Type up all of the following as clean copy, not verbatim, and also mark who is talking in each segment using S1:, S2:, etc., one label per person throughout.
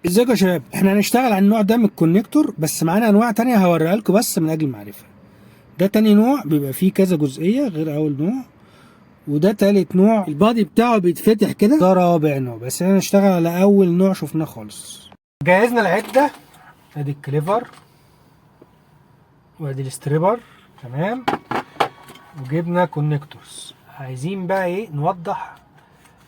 S1: ازيكم يا شباب، احنا هنشتغل على النوع ده من الكونكتور، بس معانا انواع تانية هوريها لكم بس من اجل المعرفة. ده تاني نوع بيبقى فيه كذا جزئية غير اول نوع، وده تالت نوع البادي بتاعه بيتفتح كده. ده رابع نوع، بس احنا هنشتغل على اول نوع شفناه خالص. جهزنا العدة، ادي الكليفر وادي الستريبر، تمام، وجبنا كونكتورز. عايزين بقى ايه نوضح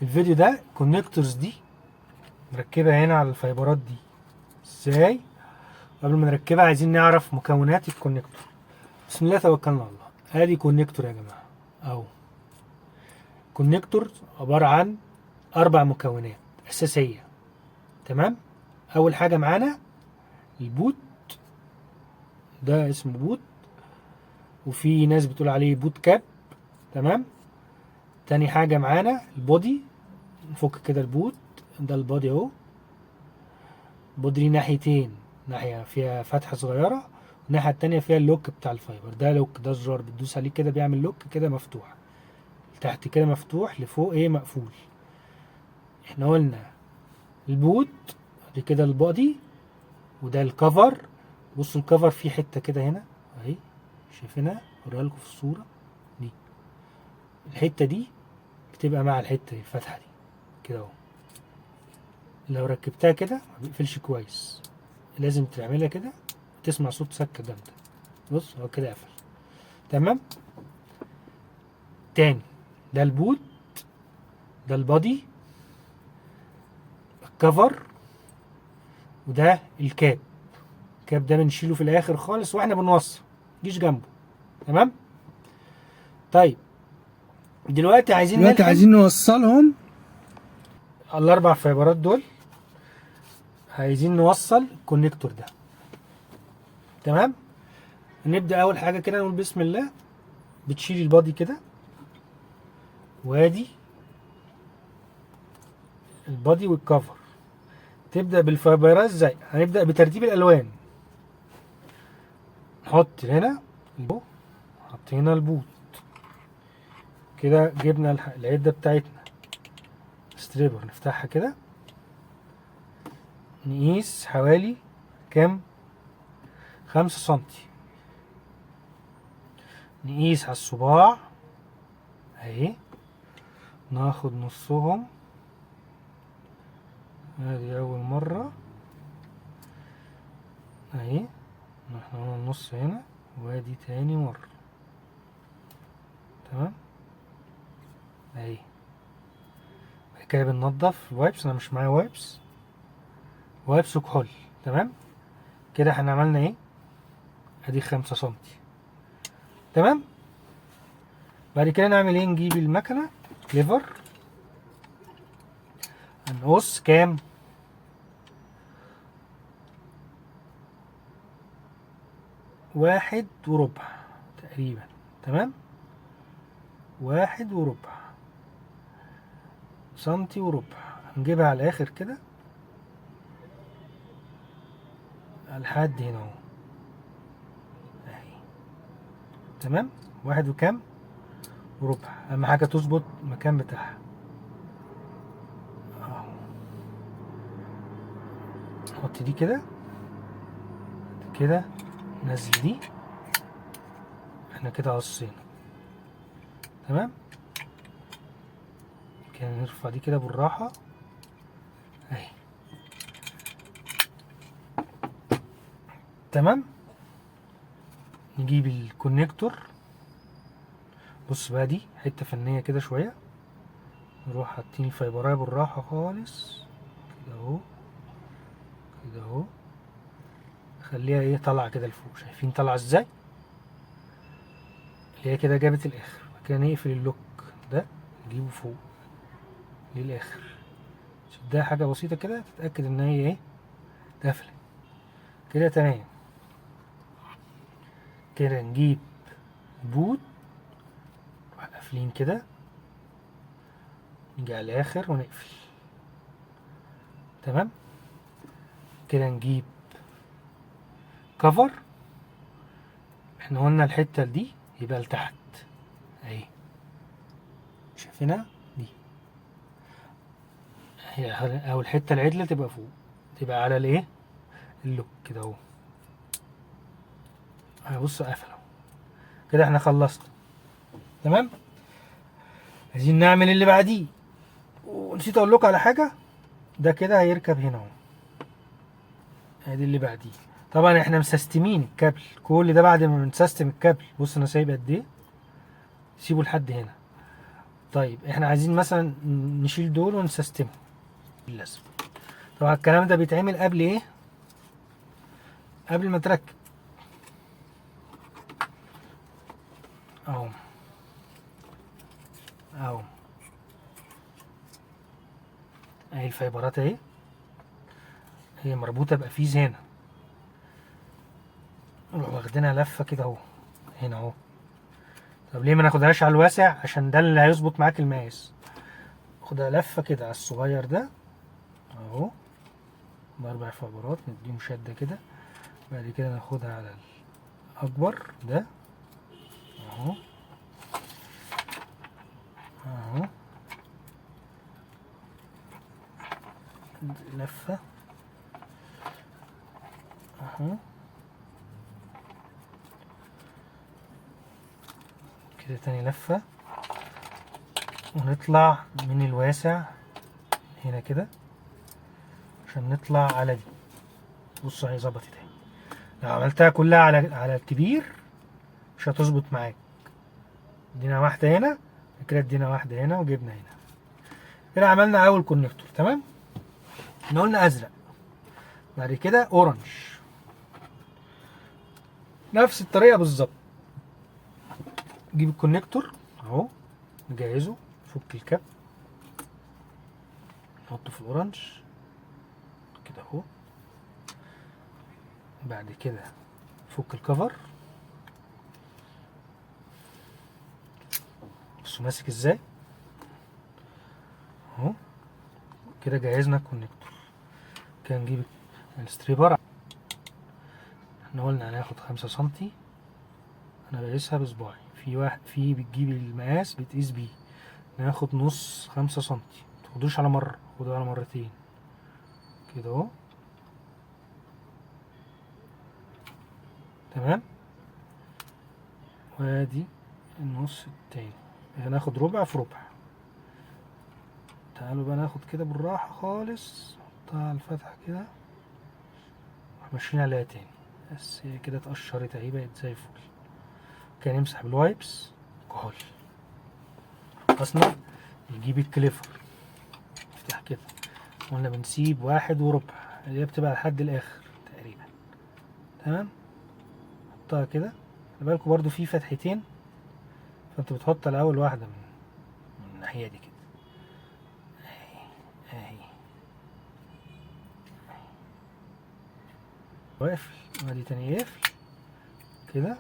S1: الفيديو ده. الكونكتورز دي نركبها هنا على الفايبرات دي ازاي. قبل ما نركبها عايزين نعرف مكونات الكونكتور. بسم الله توكلنا على الله. ادي كونكتور يا جماعه اهو. كونكتور عباره عن 4 مكونات اساسيه، تمام. اول حاجه معانا البوت، ده اسمه بوت، وفي ناس بتقول عليه بوت كاب، تمام. تاني حاجه معانا البودي، نفك كده البوت، ده البودي اهو. البودي ليه ناحيتين، ناحيه فيها فتحه صغيره والناحيه التانيه فيها اللوك بتاع الفايبر. ده لوك، ده الزرار بتدوس عليه كده بيعمل لوك كده مفتوح، تحت كده مفتوح، لفوق ايه مقفول. احنا قلنا البوت، دي كده البادي، وده الكفر. بصوا الكفر فيه حته كده هنا اهي، شايفينها؟ اوريها لكم في الصوره دي. الحته دي بتبقى مع الحته دي، الفتحه دي كده اهو. لو ركبتها كده ما بيقفلش كويس، لازم تعملها كده تسمع صوت سكه جامده. بص هو كده قفل، تمام. تاني، ده البوت، ده البادي، الكفر، وده الكاب. الكاب ده بنشيله في الاخر خالص واحنا بنوصل، مجيش جنبه، تمام. طيب دلوقتي عايزين نوصلهم الاربع فايبرات دول. عايزين نوصل الكونكتور ده، تمام. نبدا اول حاجه كده نقول بسم الله. بتشيل البادي كده، وادي البادي والكفر. تبدا بالفايبرات ازاي؟ هنبدا بترتيب الالوان. نحط هنا البو، حطينا البوت كده، جبنا العده بتاعتنا ستريبر، نفتحها كده، نقيس حوالي كام؟ 5 سنتي. نقيس على الصباع اهي، ناخد نصهم، ادي اول مرة اهي، نحن النص هنا، وادي تاني مرة، تمام اهي. بعد كده بننضف الوايبس، انا مش معايا وايبس، وايبس وكحول، تمام. كده احنا عملنا ايه؟ ادي 5 سنتي، تمام. بعد كده نعمل ايه؟ نجيب المكنة ليفر، هنقص كام؟ 1.25 تقريبا، تمام. 1.25 سنتي وربع. هنجيبها على الاخر كده لحد هنا اهو اهي، تمام. 1.25. اهم حاجة تظبط المكان بتاعها اهو. نحط دي كده كده، نزل دي، احنا كده قصينا، تمام. كده نرفع دي كده بالراحة اهي، تمام. نجيب الكونكتور، بص بقى دي حتة فنية كده شوية، نروح حاطين الفايبرايه بالراحة خالص كده اهو، كده اهو. خليها ايه طالعة كده لفوق، شايفين طالعة ازاي؟ اللي هي كده جابت الاخر. بعد كده نقفل اللوك ده، نجيبه فوق للاخر، شدها حاجة بسيطة كده تتأكد ان هي ايه اتقفلت كده، تمام. كده نجيب بوت، قافلين كده، نيجي على الاخر ونقفل، تمام. كده نجيب كفر، احنا قلنا الحتة دي يبقى لتحت اهي، شايفينها دي هي، او الحتة العدلة تبقى فوق، تبقى على الايه اللوك كده اهو. بص قفل اهو. كده احنا خلصنا. تمام. عايزين نعمل اللي بعديه، ونسيت اقول لكم على حاجه. ده كده هيركب هنا اهو. ادي اللي بعديه. طبعا احنا مسستمين الكابل، كل ده بعد ما بنسستم الكابل. بص انا سايب قد ايه، سيبه لحد هنا. طيب احنا عايزين مثلا نشيل دول ونسستمهم باللزق. طبعا الكلام ده بيتعمل قبل ايه؟ قبل ما تركب اهو اهو. اهي الفايبرات اهي، هي مربوطه بقفيز هنا، نروح واخدينها لفه كده اهو هنا اهو. طب ليه ما ناخدهاش على الواسع؟ عشان ده اللي هيظبط معاك المقاس. خدها لفه كده على الصغير ده اهو، باربع فايبرات نديهم شده كده. بعد كده ناخدها على الاكبر ده اهو اهو، لفه اهو كده، تاني لفه، ونطلع من الواسع هنا كده عشان نطلع على دي. بص هي ظبطت اهي. لو عملتها كلها على الكبير مش هتظبط معاك. ادينا واحده هنا كده، ادينا واحده هنا، وجبنا هنا كده. عملنا اول كونكتور. تمام. احنا قلنا ازرق، بعد كده اورنج، نفس الطريقه بالظبط. نجيب الكونكتور اهو، نجهزه، نفك الكاب، نحطه في الاورنج كده اهو. بعد كده نفك الكفر. بصوا ماسك ازاي اهو. كده جهزنا الكونكتور. كده نجيب الستريبر. احنا قلنا هناخد 5 سنتي، انا بقيسها بصباعي. في واحد بتجيب المقاس بتقيس بيه، ناخد نص 5 سنتي. متاخدوش على مرة، خدوه على مرتين كده اهو. تمام. وادي النص التاني، هناخد ربع في ربع. تعالوا بقى ناخد كده بالراحة خالص، نحطها على الفتحة كده، ماشيين عليها تاني. بس هي كده اتقشرت اهي، بقت زي الفل. كان نمسح بالوايبس كحول. خلصنا. نجيب الكليفر، نفتح كده. قلنا بنسيب 1 وربع، اللي هي بتبقى لحد الاخر تقريبا. تمام. حطها كده. خلي بالكوا برضو في فتحتين، فانت بتحط على اول واحدة من الناحية دي كده اهي. واقفل، وادي تاني يقفل كده.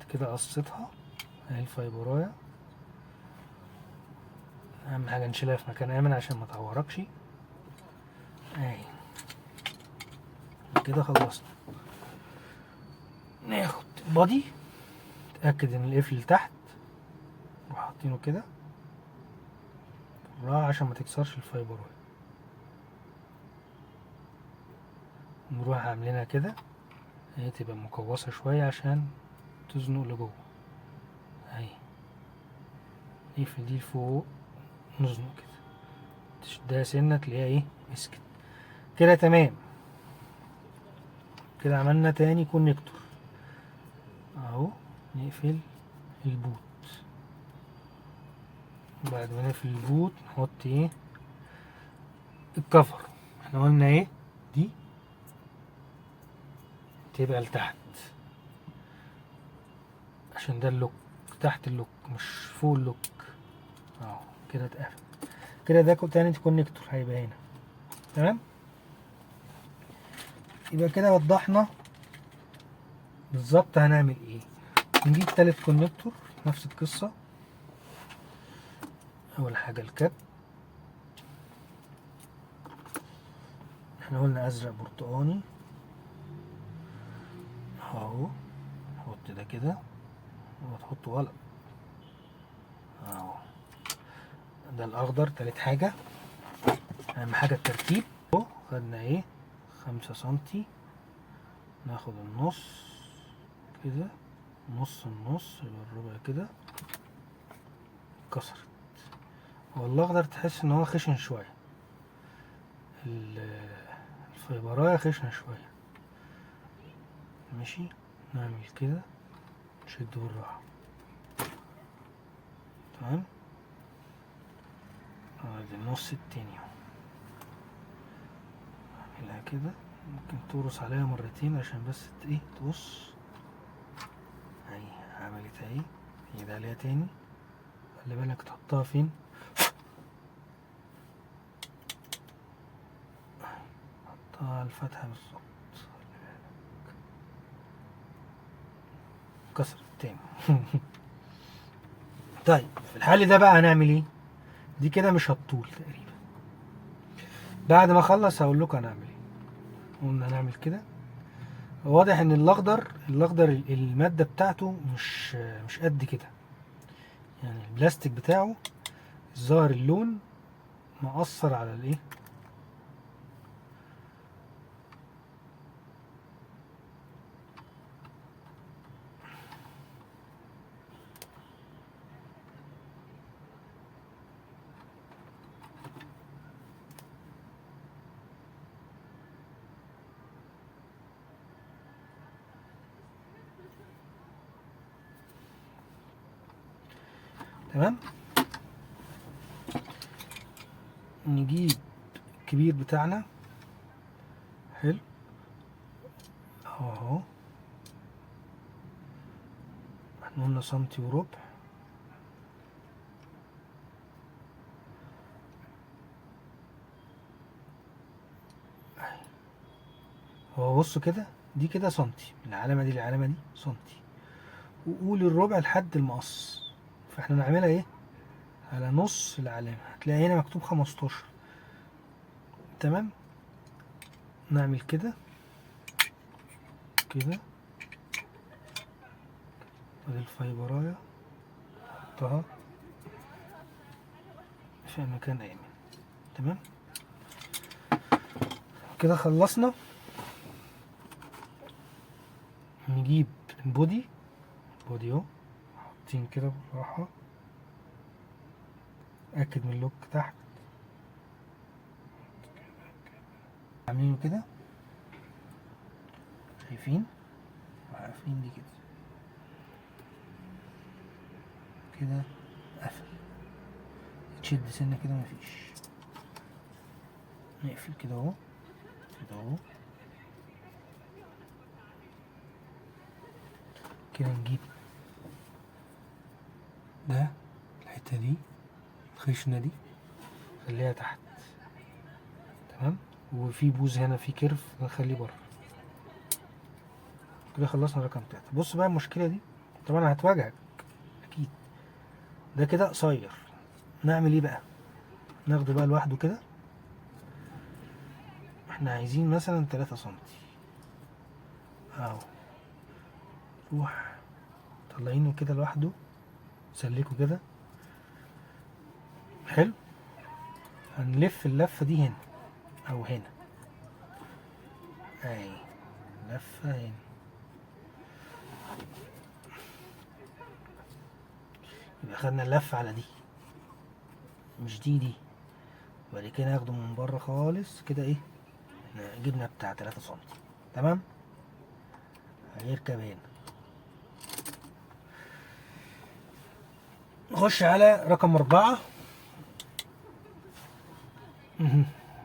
S1: كده قصيتها اهي الفايبرايه. اهم حاجه نشيلها في مكان امن عشان ما تعوركش اهي. كده خلصنا. ناخد بادي، اتاكد ان القفل تحت، نروح حاطينه كده بالراحه عشان ما تكسرش الفايبرايه. نروح عاملينها كده، هي تبقى مقوسه شويه عشان تزنق لجوه اهي. نقفل دي لفوق، نزنق كده، تشدها سنه تلاقيها ايه مسكت كده. تمام. كده عملنا تاني كونكتور اهو. نقفل البوت. بعد ما نقفل البوت نحط ايه الكفر. احنا قلنا ايه دي تبقى لتحت عشان ده اللوك، تحت اللوك مش فوق اللوك اهو. كده اتقفل كده. ده تاني كونكتور هيبقى هنا. تمام. يبقى كده وضحنا بالظبط هنعمل ايه. نجيب تالت كونكتور، نفس القصة. اول حاجة الكاب، احنا قلنا ازرق برتقاني اهو. نحط ده كده وتحطه غلط اهو. ده الاخضر تالت حاجة. اهم حاجة الترتيب. خدنا ايه 5 سنتي، ناخد النص كده، نص النص يبقى الربع كده. كسرت. هو الاخضر تحس ان هو خشن شويه، الفيبرايه خشنه شويه. ماشي، نعمل كده، نشد بالراحه. تمام. ادي النص التاني اهو، اعملها كده. ممكن تقرص عليها مرتين عشان بس ايه تقص. اهي عملت اهي. ايد عليها تاني، خلي بالك تحطها فين. حطها على الفتحة بالظبط. كسرت تاني. طيب في الحال ده بقى هنعمل ايه؟ دي كده مش هتطول تقريبا. بعد ما اخلص هقول لكم هنعمل ايه. قلنا هنعمل كده. واضح ان الاخضر المادة بتاعته مش قد كده، يعني البلاستيك بتاعه ظاهر اللون مأثر على الايه. تمام. نجيب الكبير بتاعنا. حلو اهو، احنا قلنا سنتي وربع. هو بصوا كده، دي كده سنتي، العلامة دي العلامة دي سنتي، وقول الربع لحد المقص. فاحنا نعملها ايه على نص العلامة، هتلاقي هنا مكتوب 15. تمام. نعمل كده كده، ادي الفايبراية حطها في مكان آمن. تمام كده خلصنا. نجيب البودي اهو، حاطين كده بالراحة. اتأكد من اللوك تحت، عاملينه كده، شايفين وقافلين دي كده كده، قفل. تشد سنة كده مفيش. نقفل كده اهو، كده اهو كده. نجيب ده، الحتة دي الخشنة دي خليها تحت. تمام. وفي بوز هنا، في كيرف نخليه بره. كده خلصنا رقم 3. بص بقى المشكلة دي طبعا هتواجهك اكيد. ده كده قصير، نعمل ايه بقى؟ ناخده بقى لوحده كده. احنا عايزين مثلا 3 سنتي اهو، روح طلعينه كده لوحده، سلكه كده. حلو. هنلف اللفة دي هنا او هنا، اهي لفة هنا. يبقى خدنا اللفة على دي، مش دي. وبعد كده ناخده من بره خالص كده، ايه جبنا بتاع 3 سنتي. تمام. هيركب هنا. نخش على رقم 4.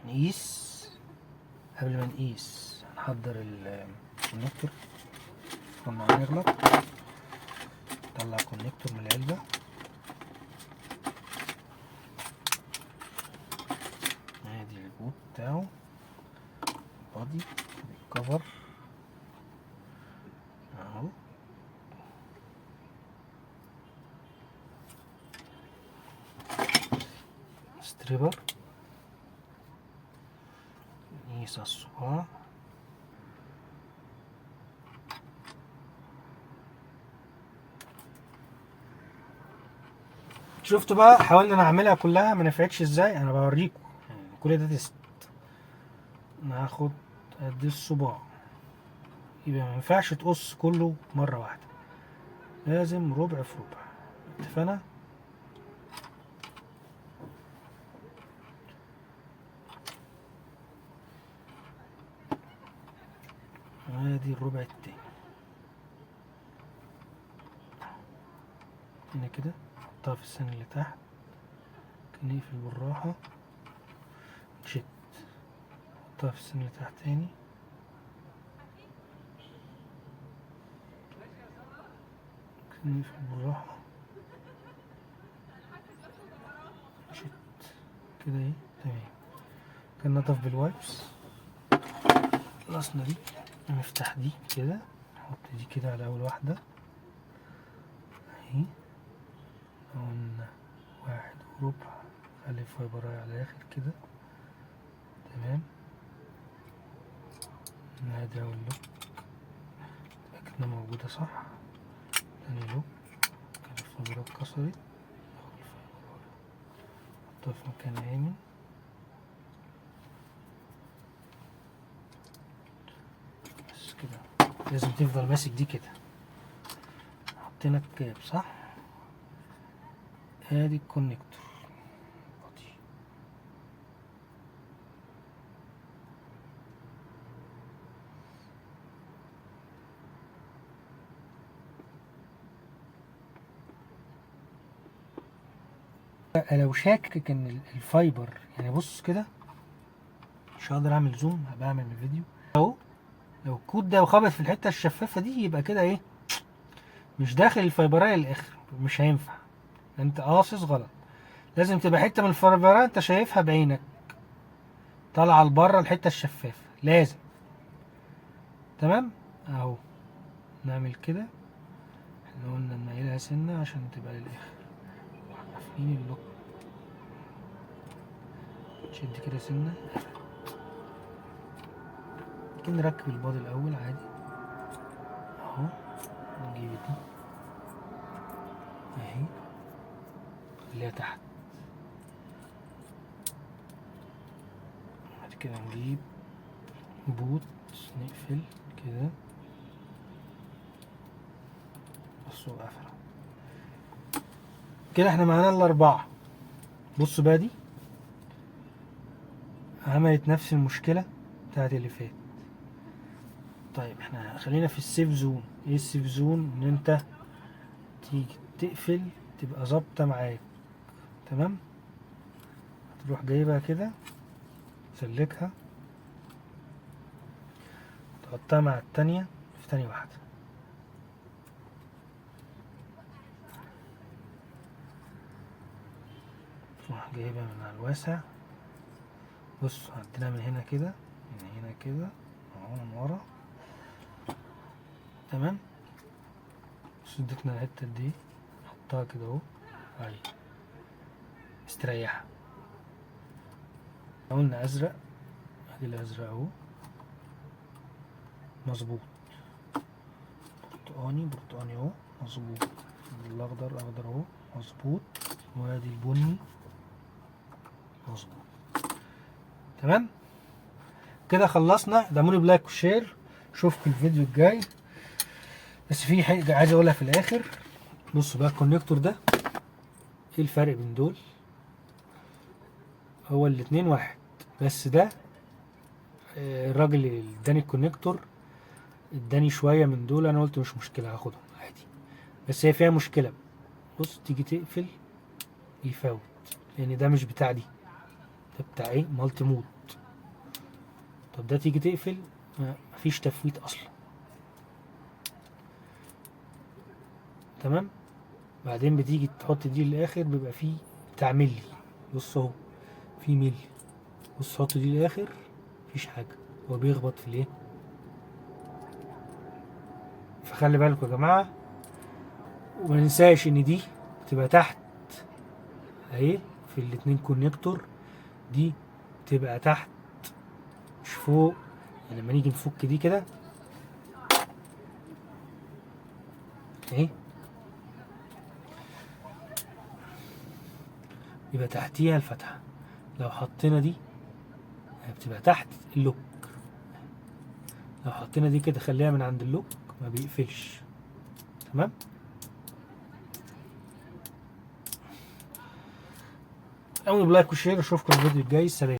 S1: نقيس. قبل ما نقيس هنحضر الكونكتور. كنا هنغلط، نطلع الكونكتور من العلبة. ادي البوت بتاعه، بادي الكفر اهو. ستريبر، نقيس الصباع. شفتوا بقى، حاولنا نعملها كلها ما نفعتش ازاي. انا بوريكم يعني كل ده تيست. ناخد قد الصباع، يبقى ما ينفعش تقص كله مرة واحدة، لازم ربع في ربع. اتفقنا؟ ادي الربع التاني هنا كده، نحطها في السن اللي تحت، نقفل بالراحة، نشد، نحطها في السن اللي تحت تاني، نقفل بالراحة، نشد كده. ايه تمام. كان نضف بالوايبس. خلصنا دي، نفتح دي كده، نحط دي كده على اول واحدة اهي، قلنا 1 وربع، خلي الفايبراية على الاخر كده. تمام. نادي اول لوك، لكنها موجودة صح. تاني لوك، كده الفايبراية اتكسرت، نحطها في مكان آمن. بس كده لازم تفضل ماسك دي كده. حطينا الكاب صح، ادي الكونكتور. لو شاكك ان الفايبر يعني، بص كده مش هقدر اعمل زوم، هبقى اعمل من الفيديو اهو. لو الكود ده خبط في الحته الشفافه دي، يبقى كده ايه، مش داخل الفايبرايه للاخر، مش هينفع، انت قاصص غلط. لازم تبقى حته من الفايبرايه انت شايفها بعينك طالعه لبره الحته الشفافه، لازم. تمام اهو. نعمل كده، احنا قلنا نميلها سنه عشان تبقى للاخر. قافلين اللوك، شد كده سنه. ممكن نركب الباضي الاول عادي اهو. نجيب دي اهي، خليها تحت. بعد كده نجيب بوت، نقفل كده، بصوا قفله كده. احنا معانا الاربعه. بصوا بقى دي عملت نفس المشكله بتاعت اللي فات. طيب احنا خلينا في السيف زون. ايه السيف زون؟ ان انت تيجي تقفل تبقى ظابطه معاك. تمام. تروح جايبها كده، تسلكها، تحطها مع التانية في تاني واحدة. تروح جايبها من على الواسع. بص عندنا من هنا كده، من هنا كده اهو، من ورا. تمام. بص اديتنا الحتة دي، نحطها كده اهو. اهي استريحها. قلنا ازرق، ادي الازرق اهو مظبوط، برتقاني برتقاني اهو مظبوط، الاخضر اخضر اهو مظبوط، وادي البني مظبوط. تمام كده خلصنا. دعموني بلايك وشير، اشوفكم الفيديو الجاي. بس في حاجه عايز اقولها في الاخر. بصوا بقى الكونكتور ده، ايه الفرق بين دول؟ هو الاتنين واحد، بس ده الراجل اللي اداني الكونكتور اداني شويه من دول، انا قلت مش مشكله هاخدهم عادي. بس هي فيها مشكله، بص تيجي تقفل يفوت، لان ده مش بتاع دي، ده بتاع ايه، مالتي مود. طب ده تيجي تقفل مفيش تفويت اصلا. تمام. بعدين بتيجي تحط دي للاخر، بيبقى فيه بتاع ملي. بص اهو في ملي، بص حط دي للاخر مفيش حاجه، هو بيخبط في الايه. فخلي بالكم يا جماعه، وما ننساش ان دي تبقى تحت اهي في الاتنين كونكتور، دي تبقى تحت مش فوق. يعني لما نيجي نفك دي كده اهي، يبقى تحتيها الفتحة. لو حطينا دي بتبقى تحت اللوك. لو حطينا دي كده خليها من عند اللوك ما بيقفلش. تمام. اعملوا لايك وشير، اشوفكم الفيديو الجاي. سلام.